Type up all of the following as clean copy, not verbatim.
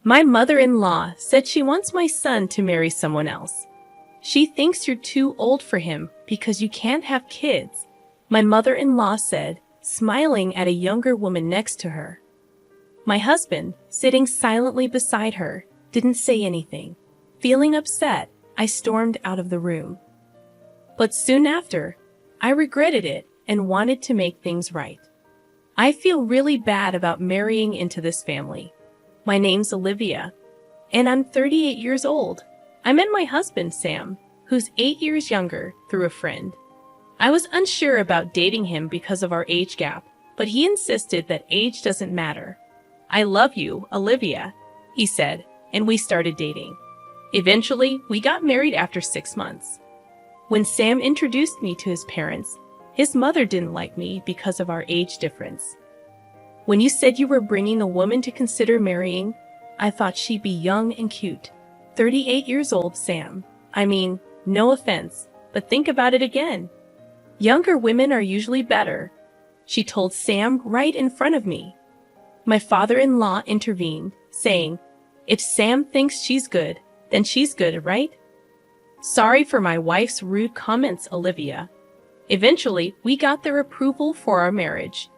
My mother-in-law said she wants my son to marry someone else. She thinks you're too old for him because you can't have kids, my mother-in-law said, smiling at a younger woman next to her. My husband, sitting silently beside her, didn't say anything. Feeling upset, I stormed out of the room. But soon after, I regretted it and wanted to make things right. I feel really bad about marrying into this family. My name's Olivia, and I'm 38 years old. I met my husband, Sam, who's 8 years younger, through a friend. I was unsure about dating him because of our age gap, but he insisted that age doesn't matter. I love you, Olivia, he said, and we started dating. Eventually, we got married after 6 months. When Sam introduced me to his parents, his mother didn't like me because of our age difference. When you said you were bringing a woman to consider marrying, I thought she'd be young and cute. 38 years old, Sam. I mean, no offense, but think about it again. Younger women are usually better, she told Sam right in front of me. My father-in-law intervened, saying, if Sam thinks she's good, then she's good, right? Sorry for my wife's rude comments, Olivia. Eventually, we got their approval for our marriage.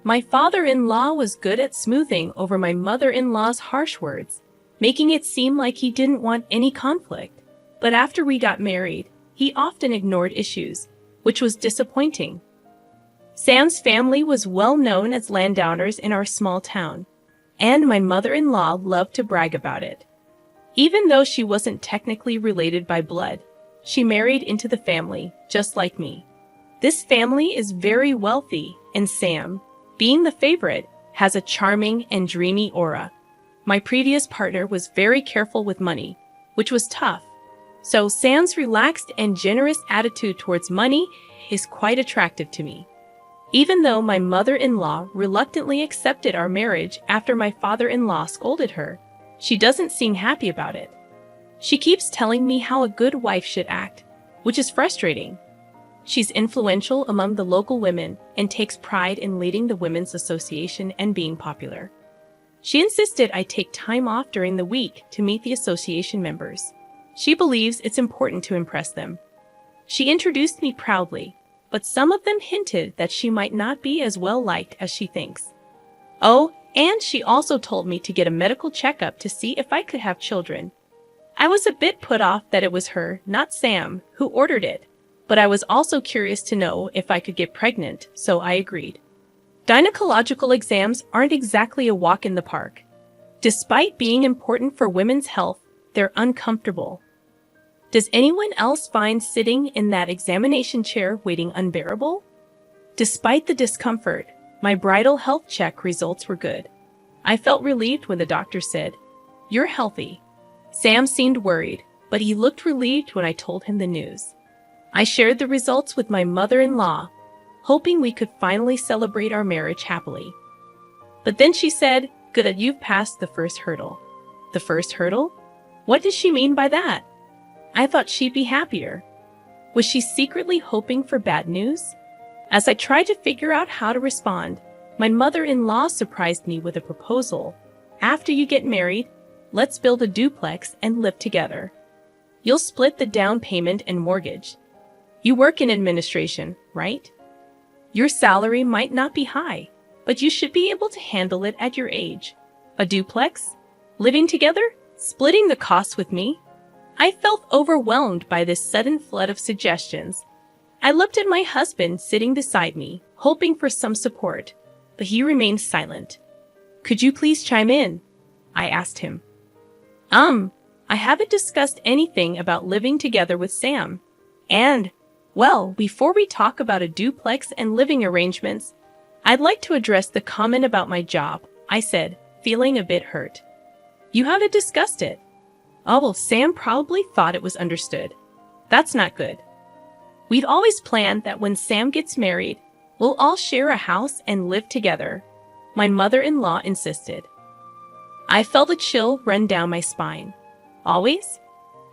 My father-in-law was good at smoothing over my mother-in-law's harsh words, making it seem like he didn't want any conflict. But after we got married, he often ignored issues, which was disappointing. Sam's family was well known as landowners in our small town, and my mother-in-law loved to brag about it. Even though she wasn't technically related by blood, she married into the family, just like me. This family is very wealthy, and Sam, being the favorite, has a charming and dreamy aura. My previous partner was very careful with money, which was tough. So Sam's relaxed and generous attitude towards money is quite attractive to me. Even though my mother-in-law reluctantly accepted our marriage after my father-in-law scolded her, she doesn't seem happy about it. She keeps telling me how a good wife should act, which is frustrating. She's influential among the local women and takes pride in leading the women's association and being popular. She insisted I take time off during the week to meet the association members. She believes it's important to impress them. She introduced me proudly, but some of them hinted that she might not be as well liked as she thinks. Oh, and she also told me to get a medical checkup to see if I could have children. I was a bit put off that it was her, not Sam, who ordered it, but I was also curious to know if I could get pregnant, so I agreed. Gynecological exams aren't exactly a walk in the park. Despite being important for women's health, they're uncomfortable. Does anyone else find sitting in that examination chair waiting unbearable? Despite the discomfort, my bridal health check results were good. I felt relieved when the doctor said, "You're healthy." Sam seemed worried, but he looked relieved when I told him the news. I shared the results with my mother-in-law, hoping we could finally celebrate our marriage happily. But then she said, "Good that you've passed the first hurdle." The first hurdle? What does she mean by that? I thought she'd be happier. Was she secretly hoping for bad news? As I tried to figure out how to respond, my mother-in-law surprised me with a proposal. After you get married, let's build a duplex and live together. You'll split the down payment and mortgage. You work in administration, right? Your salary might not be high, but you should be able to handle it at your age. A duplex? Living together? Splitting the costs with me? I felt overwhelmed by this sudden flood of suggestions. I looked at my husband sitting beside me, hoping for some support, but he remained silent. "Could you please chime in?" I asked him. I haven't discussed anything about living together with Sam. And, well, before we talk about a duplex and living arrangements, I'd like to address the comment about my job," I said, feeling a bit hurt. "You haven't discussed it." "Oh, well, Sam probably thought it was understood. That's not good. We'd always planned that when Sam gets married, we'll all share a house and live together," my mother-in-law insisted. I felt a chill run down my spine. Always?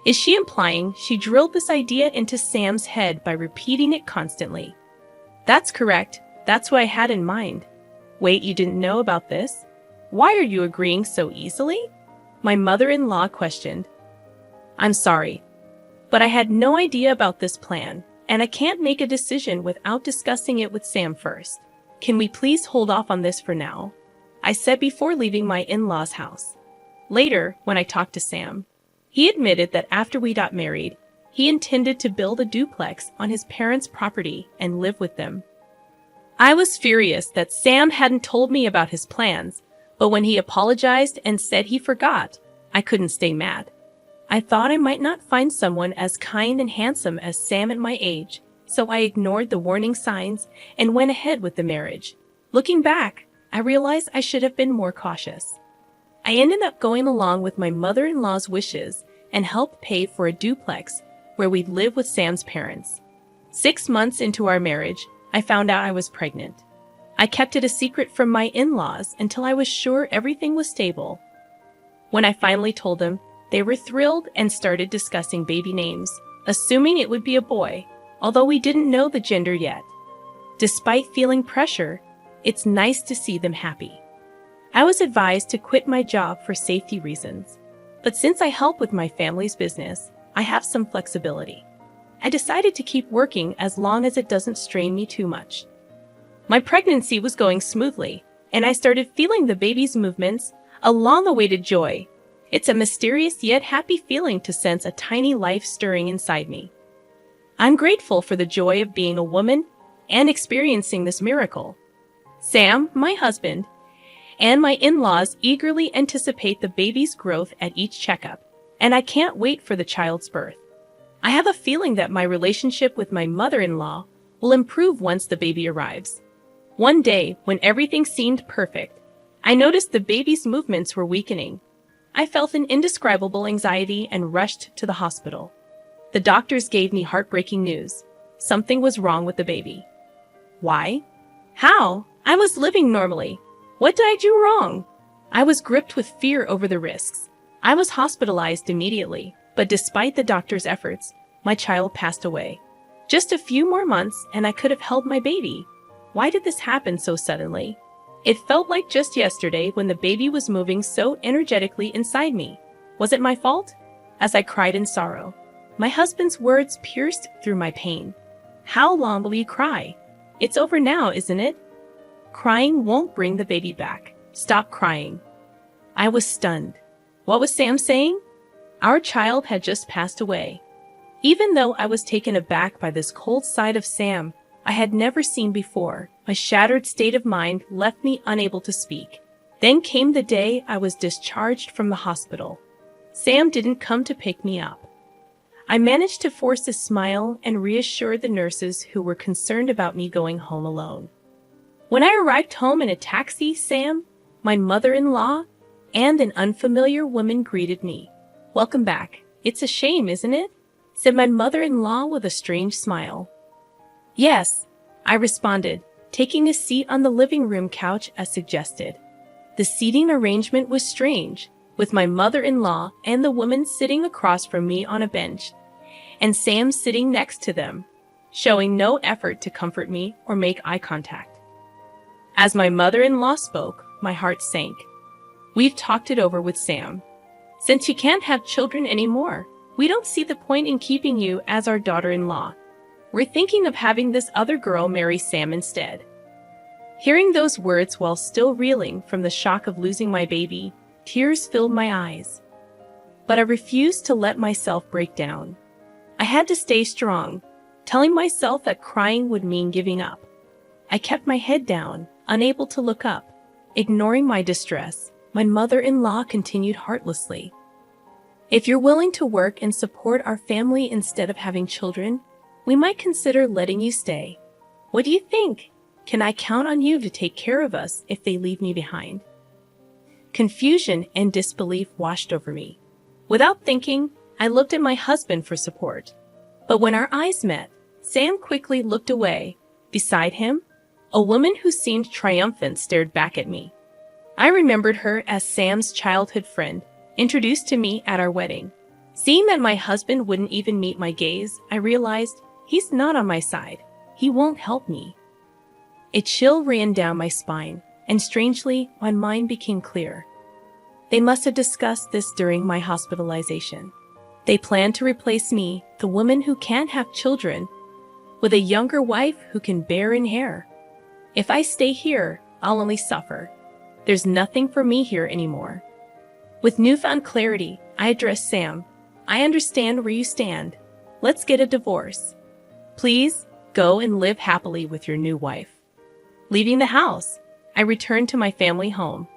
Is she implying she drilled this idea into Sam's head by repeating it constantly? That's correct. That's what I had in mind. Wait, you didn't know about this? Why are you agreeing so easily? My mother-in-law questioned. I'm sorry, but I had no idea about this plan, and I can't make a decision without discussing it with Sam first. Can we please hold off on this for now? I said before leaving my in-laws' house. Later, when I talked to Sam, he admitted that after we got married, he intended to build a duplex on his parents' property and live with them. I was furious that Sam hadn't told me about his plans, but when he apologized and said he forgot, I couldn't stay mad. I thought I might not find someone as kind and handsome as Sam at my age, so I ignored the warning signs and went ahead with the marriage. Looking back, I realized I should have been more cautious. I ended up going along with my mother-in-law's wishes and helped pay for a duplex where we'd live with Sam's parents. 6 months into our marriage, I found out I was pregnant. I kept it a secret from my in-laws until I was sure everything was stable. When I finally told them, they were thrilled and started discussing baby names, assuming it would be a boy, although we didn't know the gender yet. Despite feeling pressure, it's nice to see them happy. I was advised to quit my job for safety reasons, but since I help with my family's business, I have some flexibility. I decided to keep working as long as it doesn't strain me too much. My pregnancy was going smoothly, and I started feeling the baby's movements, a long-awaited joy. It's a mysterious yet happy feeling to sense a tiny life stirring inside me. I'm grateful for the joy of being a woman and experiencing this miracle. Sam, my husband, and my in-laws eagerly anticipate the baby's growth at each checkup, and I can't wait for the child's birth. I have a feeling that my relationship with my mother-in-law will improve once the baby arrives. One day, when everything seemed perfect, I noticed the baby's movements were weakening. I felt an indescribable anxiety and rushed to the hospital. The doctors gave me heartbreaking news. Something was wrong with the baby. Why? How? I was living normally. What did I do wrong? I was gripped with fear over the risks. I was hospitalized immediately, but despite the doctor's efforts, my child passed away. Just a few more months and I could have held my baby. Why did this happen so suddenly? It felt like just yesterday when the baby was moving so energetically inside me. Was it my fault? As I cried in sorrow, my husband's words pierced through my pain. How long will you cry? It's over now, isn't it? Crying won't bring the baby back. Stop crying. I was stunned. What was Sam saying? Our child had just passed away. Even though I was taken aback by this cold side of Sam I had never seen before, my shattered state of mind left me unable to speak. Then came the day I was discharged from the hospital. Sam didn't come to pick me up. I managed to force a smile and reassure the nurses who were concerned about me going home alone. When I arrived home in a taxi, Sam, my mother-in-law, and an unfamiliar woman greeted me. Welcome back. It's a shame, isn't it? Said my mother-in-law with a strange smile. Yes, I responded, taking a seat on the living room couch as suggested. The seating arrangement was strange, with my mother-in-law and the woman sitting across from me on a bench, and Sam sitting next to them, showing no effort to comfort me or make eye contact. As my mother-in-law spoke, my heart sank. We've talked it over with Sam. Since you can't have children anymore, we don't see the point in keeping you as our daughter-in-law. We're thinking of having this other girl marry Sam instead. Hearing those words while still reeling from the shock of losing my baby, tears filled my eyes. But I refused to let myself break down. I had to stay strong, telling myself that crying would mean giving up. I kept my head down, unable to look up. Ignoring my distress, my mother-in-law continued heartlessly. If you're willing to work and support our family instead of having children, we might consider letting you stay. What do you think? Can I count on you to take care of us if they leave me behind? Confusion and disbelief washed over me. Without thinking, I looked at my husband for support. But when our eyes met, Sam quickly looked away. Beside him, a woman who seemed triumphant stared back at me. I remembered her as Sam's childhood friend, introduced to me at our wedding. Seeing that my husband wouldn't even meet my gaze, I realized he's not on my side. He won't help me. A chill ran down my spine, and strangely, my mind became clear. They must have discussed this during my hospitalization. They plan to replace me, the woman who can't have children, with a younger wife who can bear in hair. If I stay here, I'll only suffer. There's nothing for me here anymore. With newfound clarity, I addressed Sam. I understand where you stand. Let's get a divorce. Please, go and live happily with your new wife. Leaving the house, I returned to my family home.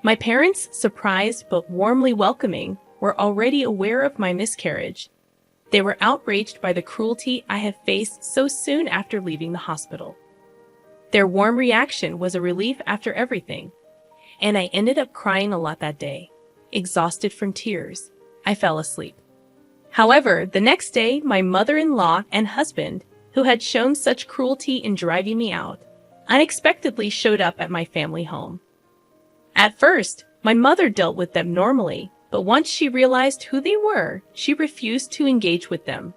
My parents, surprised but warmly welcoming, were already aware of my miscarriage. They were outraged by the cruelty I had faced so soon after leaving the hospital. Their warm reaction was a relief after everything, and I ended up crying a lot that day. Exhausted from tears, I fell asleep. However, the next day, my mother-in-law and husband, who had shown such cruelty in driving me out, unexpectedly showed up at my family home. At first, my mother dealt with them normally, but once she realized who they were, she refused to engage with them.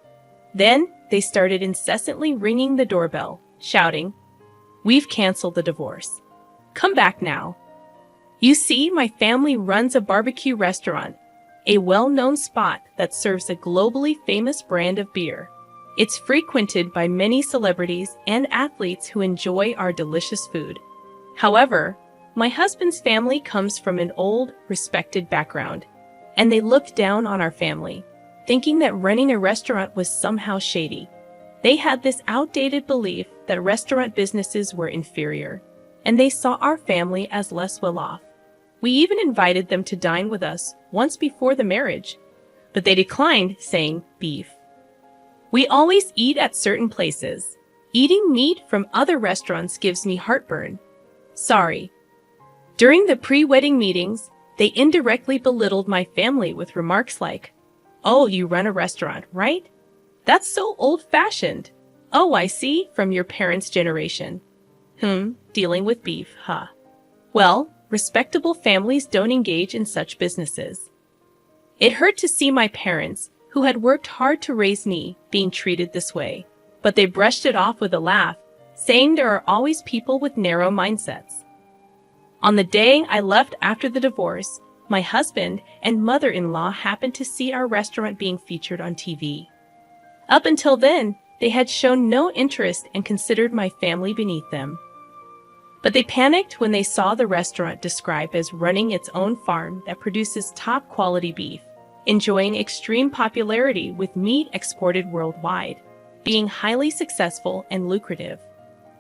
Then, they started incessantly ringing the doorbell, shouting, "We've canceled the divorce. Come back now." You see, my family runs a barbecue restaurant, a well-known spot that serves a globally famous brand of beer. It's frequented by many celebrities and athletes who enjoy our delicious food. However, my husband's family comes from an old, respected background, and they looked down on our family, thinking that running a restaurant was somehow shady. They had this outdated belief that restaurant businesses were inferior, and they saw our family as less well-off. We even invited them to dine with us once before the marriage, but they declined, saying beef. We always eat at certain places. Eating meat from other restaurants gives me heartburn. Sorry. During the pre-wedding meetings, they indirectly belittled my family with remarks like, "Oh, you run a restaurant, right? That's so old-fashioned. Oh, I see, from your parents' generation. Dealing with beef, huh? Well, respectable families don't engage in such businesses." It hurt to see my parents, who had worked hard to raise me, being treated this way, but they brushed it off with a laugh, saying there are always people with narrow mindsets. On the day I left after the divorce, my husband and mother-in-law happened to see our restaurant being featured on TV. Up until then, they had shown no interest and considered my family beneath them. But they panicked when they saw the restaurant described as running its own farm that produces top-quality beef, enjoying extreme popularity with meat exported worldwide, being highly successful and lucrative.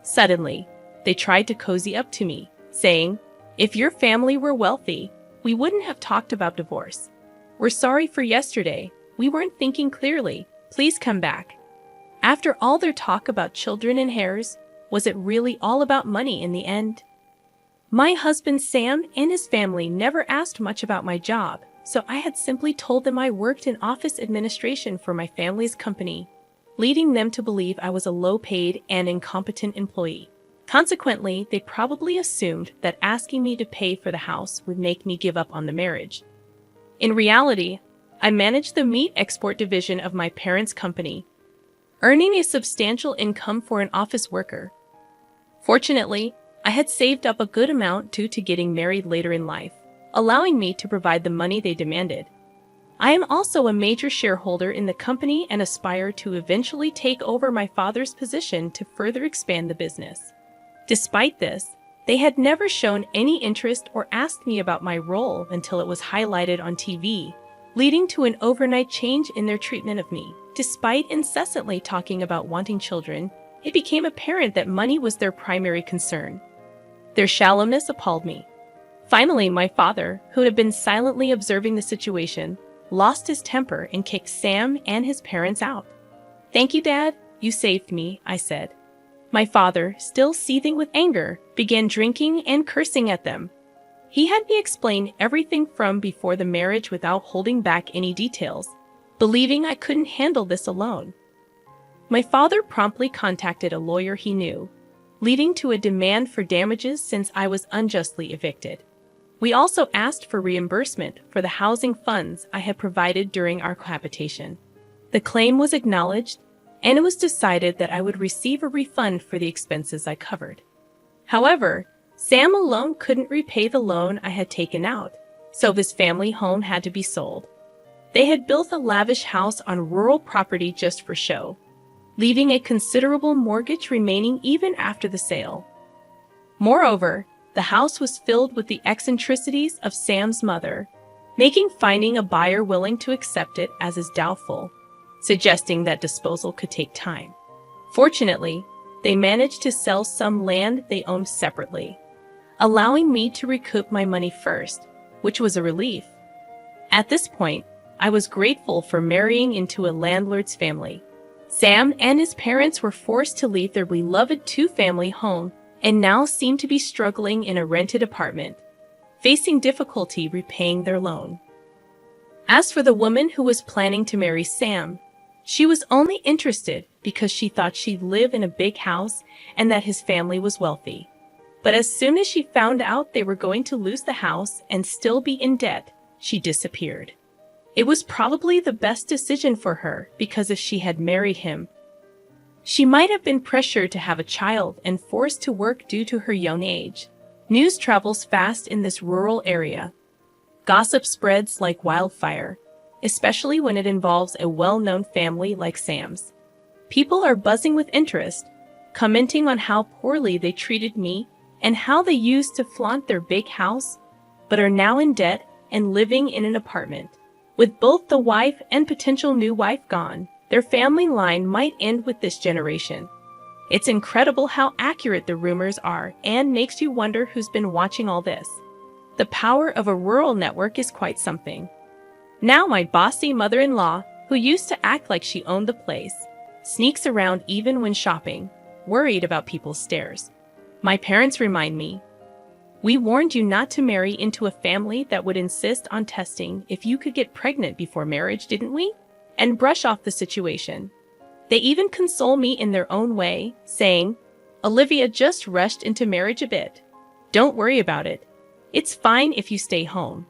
Suddenly, they tried to cozy up to me, saying, "If your family were wealthy, we wouldn't have talked about divorce. We're sorry for yesterday. We weren't thinking clearly. Please come back." After all their talk about children and heirs, was it really all about money in the end? My husband Sam and his family never asked much about my job, so I had simply told them I worked in office administration for my family's company, leading them to believe I was a low-paid and incompetent employee. Consequently, they probably assumed that asking me to pay for the house would make me give up on the marriage. In reality, I managed the meat export division of my parents' company, earning a substantial income for an office worker. Fortunately, I had saved up a good amount due to getting married later in life, allowing me to provide the money they demanded. I am also a major shareholder in the company and aspire to eventually take over my father's position to further expand the business. Despite this, they had never shown any interest or asked me about my role until it was highlighted on TV, leading to an overnight change in their treatment of me. Despite incessantly talking about wanting children, it became apparent that money was their primary concern. Their shallowness appalled me. Finally, my father, who had been silently observing the situation, lost his temper and kicked Sam and his parents out. "Thank you, Dad. You saved me," I said. My father, still seething with anger, began drinking and cursing at them. He had me explain everything from before the marriage without holding back any details, believing I couldn't handle this alone. My father promptly contacted a lawyer he knew, leading to a demand for damages since I was unjustly evicted. We also asked for reimbursement for the housing funds I had provided during our cohabitation. The claim was acknowledged, and it was decided that I would receive a refund for the expenses I covered. However, Sam alone couldn't repay the loan I had taken out, so his family home had to be sold. They had built a lavish house on rural property just for show, leaving a considerable mortgage remaining even after the sale. Moreover, the house was filled with the eccentricities of Sam's mother, making finding a buyer willing to accept it as is doubtful, suggesting that disposal could take time. Fortunately, they managed to sell some land they owned separately, allowing me to recoup my money first, which was a relief. At this point, I was grateful for marrying into a landlord's family. Sam and his parents were forced to leave their beloved two-family home and now seemed to be struggling in a rented apartment, facing difficulty repaying their loan. As for the woman who was planning to marry Sam, she was only interested because she thought she'd live in a big house and that his family was wealthy. But as soon as she found out they were going to lose the house and still be in debt, she disappeared. It was probably the best decision for her because if she had married him, she might have been pressured to have a child and forced to work due to her young age. News travels fast in this rural area. Gossip spreads like wildfire, especially when it involves a well-known family like Sam's. People are buzzing with interest, commenting on how poorly they treated me and how they used to flaunt their big house, but are now in debt and living in an apartment. With both the wife and potential new wife gone, their family line might end with this generation. It's incredible how accurate the rumors are and makes you wonder who's been watching all this. The power of a rural network is quite something. Now my bossy mother-in-law, who used to act like she owned the place, sneaks around even when shopping, worried about people's stares. My parents remind me, "We warned you not to marry into a family that would insist on testing if you could get pregnant before marriage, didn't we?" And brush off the situation. They even console me in their own way, saying, "Olivia just rushed into marriage a bit. Don't worry about it. It's fine if you stay home."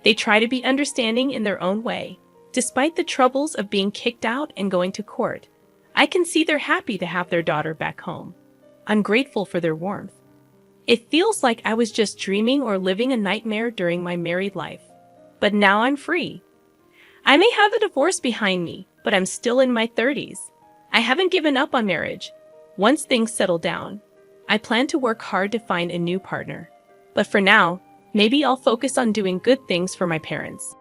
They try to be understanding in their own way. Despite the troubles of being kicked out and going to court, I can see they're happy to have their daughter back home. I'm grateful for their warmth. It feels like I was just dreaming or living a nightmare during my married life. But now I'm free. I may have a divorce behind me, but I'm still in my 30s. I haven't given up on marriage. Once things settle down, I plan to work hard to find a new partner. But for now, maybe I'll focus on doing good things for my parents.